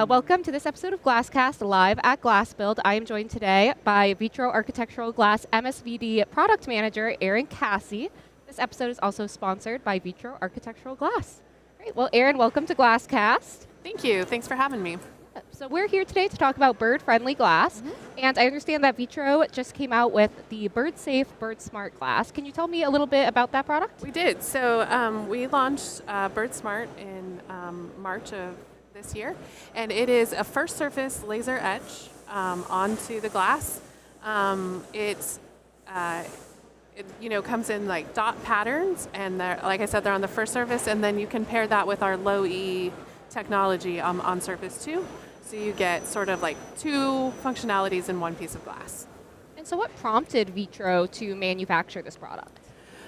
Welcome to this episode of Glasscast live at GlassBuild. I am joined today by Vitro Architectural Glass MSVD Product Manager Erin Cassie. This episode is also sponsored by Vitro Architectural Glass. Great. Well, Erin, welcome to Glasscast. Thank you. Thanks for having me. So we're here today to talk about bird-friendly glass, and I understand that Vitro just came out with the bird-safe, bird-smart glass. Can you tell me a little bit about that product? We did. So we launched Bird Smart in March of this year, and it is a first surface laser etch onto the glass. It comes in like dot patterns, and like I said, they're on the first surface, and then you can pair that with our low E technology on surface 2. So you get sort of like two functionalities in one piece of glass. And so what prompted Vitro to manufacture this product?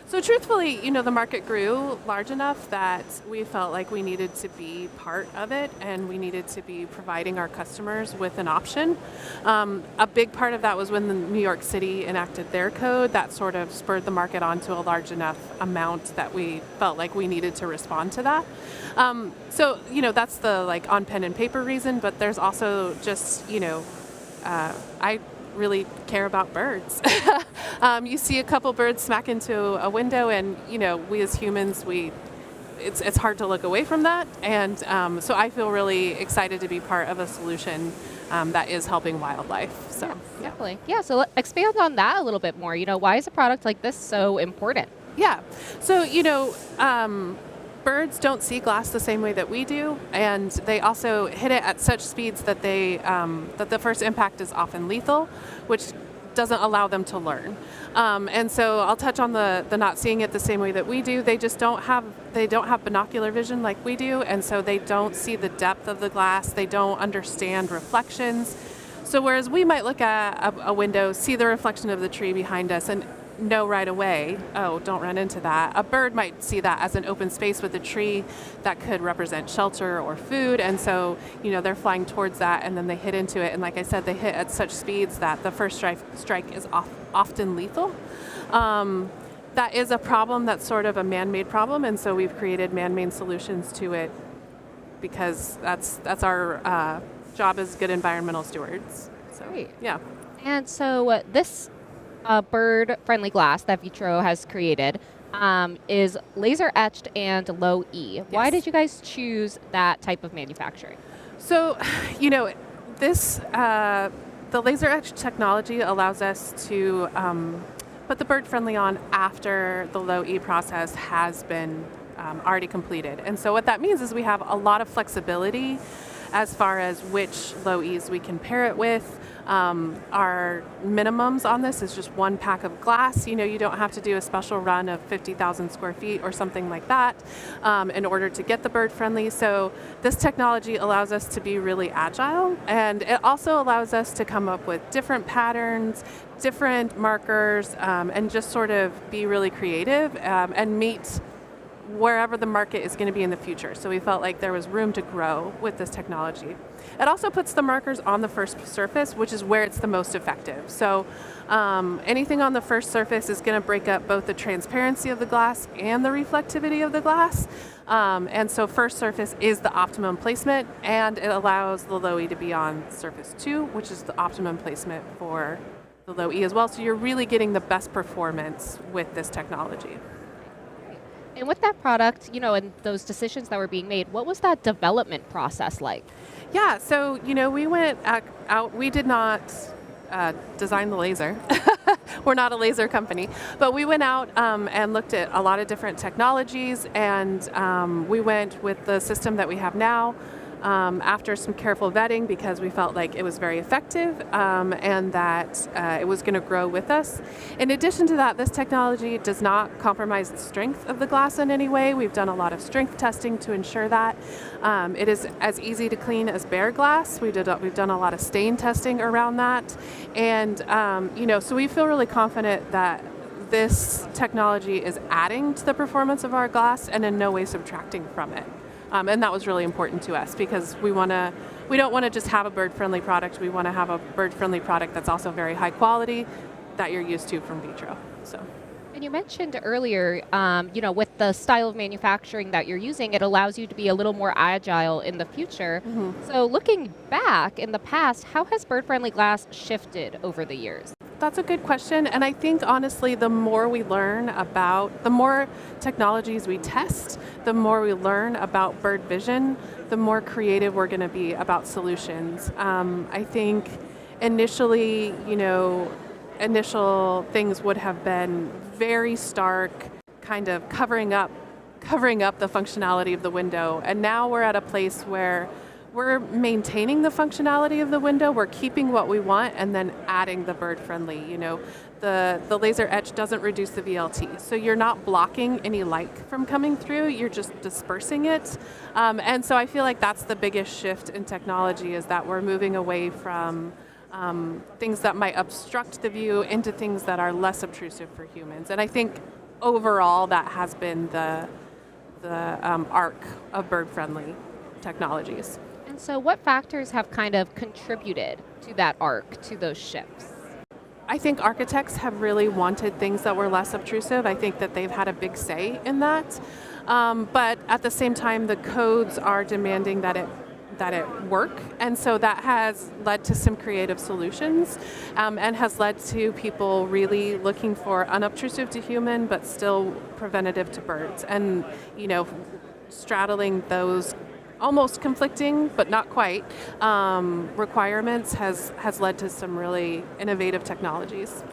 So truthfully, the market grew large enough that we felt like we needed to be part of it, and we needed to be providing our customers with an option. A big part of that was when the New York City enacted their code. That sort of spurred the market onto a large enough amount that we felt like we needed to respond to that. So that's the like on pen and paper reason, but there's also just, I really care about birds. You see a couple birds smack into a window, and we as humans, it's hard to look away from that. And so I feel really excited to be part of a solution that is helping wildlife. So yeah, definitely. Yeah. So expand on that a little bit more. Why is a product like this so important? Yeah. So birds don't see glass the same way that we do, and they also hit it at such speeds that that the first impact is often lethal, which doesn't allow them to learn. And so I'll touch on the not seeing it the same way that we do. They just don't have binocular vision like we do, and so they don't see the depth of the glass. They don't understand reflections. So whereas we might look at a window, see the reflection of the tree behind us, and know right away, oh, don't run into that. A bird might see that as an open space with a tree that could represent shelter or food, and so they're flying towards that, and then they hit into it, and like I said, they hit at such speeds that the first strike is often lethal. That is a problem that's sort of a man-made problem, and so we've created man-made solutions to it because that's our job as good environmental stewards. So, Great. Yeah. And so this bird-friendly glass that Vitro has created is laser etched and low E. Yes. Why did you guys choose that type of manufacturing? So, the laser etch technology allows us to put the bird-friendly on after the low E process has been already completed. And so what that means is we have a lot of flexibility as far as which low E's we can pair it with. Our minimums on this is just one pack of glass. You don't have to do a special run of 50,000 square feet or something like that in order to get the bird friendly. So this technology allows us to be really agile, and it also allows us to come up with different patterns, different markers, and just sort of be really creative and meet wherever the market is going to be in the future. So we felt like there was room to grow with this technology. It also puts the markers on the first surface, which is where it's the most effective. So anything on the first surface is going to break up both the transparency of the glass and the reflectivity of the glass. And so first surface is the optimum placement, and it allows the low E to be on surface 2, which is the optimum placement for the low E as well. So you're really getting the best performance with this technology. And with that product, and those decisions that were being made, what was that development process like? Yeah, so, we went out, we did not design the laser. We're not a laser company, but we went out and looked at a lot of different technologies, and we went with the system that we have now after some careful vetting, because we felt like it was very effective and that it was going to grow with us. In addition to that, this technology does not compromise the strength of the glass in any way. We've done a lot of strength testing to ensure that. It is as easy to clean as bare glass. We've done a lot of stain testing around that. And so we feel really confident that this technology is adding to the performance of our glass and in no way subtracting from it. And that was really important to us, because we don't want to just have a bird-friendly product. We want to have a bird-friendly product that's also very high quality, that you're used to from Vitro. So. And you mentioned earlier, with the style of manufacturing that you're using, it allows you to be a little more agile in the future. So looking back in the past, how has bird-friendly glass shifted over the years? That's a good question, and I think honestly the more we learn about, the more technologies we test, the more we learn about bird vision, the more creative we're going to be about solutions. I think initially, initial things would have been very stark, kind of covering up the functionality of the window, and now we're at a place where we're maintaining the functionality of the window, we're keeping what we want, and then adding the bird-friendly. The laser etch doesn't reduce the VLT, so you're not blocking any light from coming through, you're just dispersing it. And so I feel like that's the biggest shift in technology, is that we're moving away from things that might obstruct the view into things that are less obtrusive for humans. And I think overall that has been the arc of bird-friendly technologies. And so what factors have kind of contributed to that arc, to those shifts? I think architects have really wanted things that were less obtrusive. I think that they've had a big say in that. But at the same time, the codes are demanding that it work, and so that has led to some creative solutions, and has led to people really looking for unobtrusive to human but still preventative to birds, and straddling those almost conflicting but not quite requirements has led to some really innovative technologies.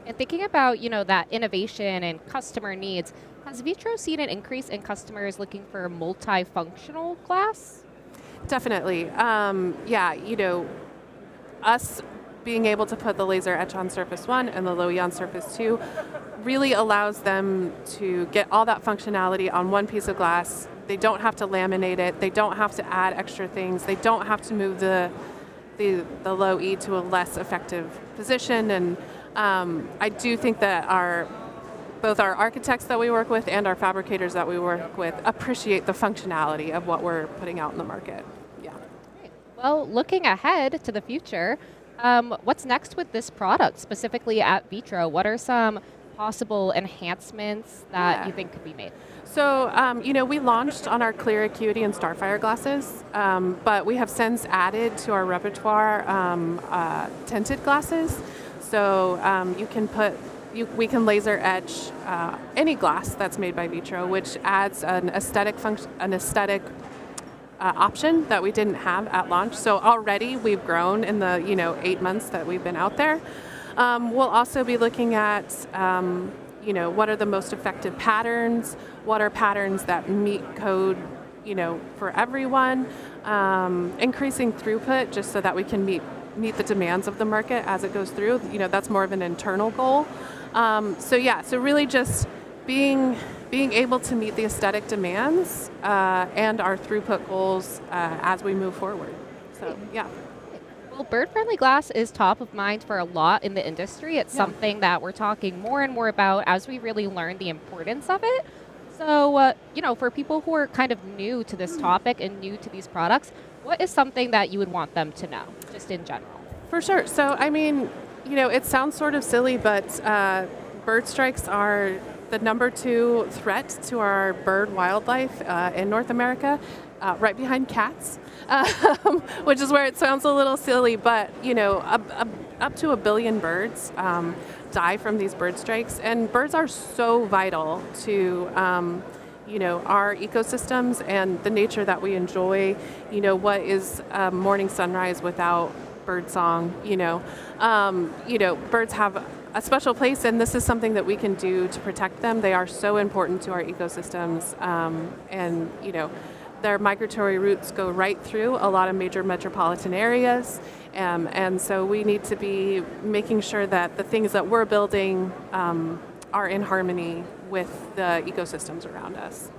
And thinking about that innovation and customer needs, has Vitro seen an increase in customers looking for multifunctional glass? Definitely. Us being able to put the laser etch on surface 1 and the low E on surface 2 really allows them to get all that functionality on one piece of glass. They don't have to laminate it. They don't have to add extra things. They don't have to move the low E to a less effective position. And I do think that both our architects that we work with and our fabricators that we work with appreciate the functionality of what we're putting out in the market. Yeah. Great. Well, looking ahead to the future, what's next with this product, specifically at Vitro? What are some possible enhancements that you think could be made? So, we launched on our clear acuity and Starfire glasses, but we have since added to our repertoire tinted glasses. So we can laser etch any glass that's made by Vitro, which adds an aesthetic option that we didn't have at launch. So already we've grown in the 8 months that we've been out there. We'll also be looking at what are the most effective patterns, what are patterns that meet code for everyone, increasing throughput just so that we can meet the demands of the market as it goes through. That's more of an internal goal. So really just being able to meet the aesthetic demands and our throughput goals as we move forward. So, yeah. Well, bird-friendly glass is top of mind for a lot in the industry. It's something that we're talking more and more about as we really learn the importance of it. So, for people who are kind of new to this topic and new to these products, what is something that you would want them to know, just in general? For sure. So, it sounds sort of silly, but bird strikes are the number 2 threat to our bird wildlife in North America, right behind cats, which is where it sounds a little silly, but up to 1 billion birds die from these bird strikes, and birds are so vital to our ecosystems and the nature that we enjoy. What is morning sunrise without bird song? Birds have a special place, and this is something that we can do to protect them. They are so important to our ecosystems, and their migratory routes go right through a lot of major metropolitan areas, and so we need to be making sure that the things that we're building are in harmony with the ecosystems around us.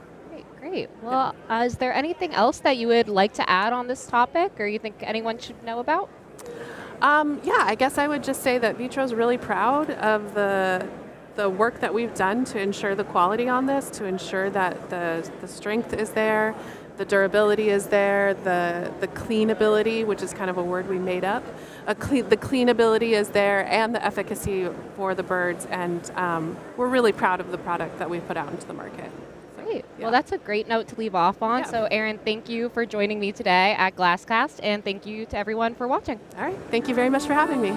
Great. Well, is there anything else that you would like to add on this topic, or you think anyone should know about? I guess I would just say that Vitro's really proud of the work that we've done to ensure the quality on this, to ensure that the strength is there, The durability is there, the cleanability, which is kind of a word we made up. The cleanability is there, and the efficacy for the birds, and we're really proud of the product that we put out into the market. Great. Yeah. Well, that's a great note to leave off on. Yeah. So, Erin, thank you for joining me today at GlassCast, and thank you to everyone for watching. All right, thank you very much for having me.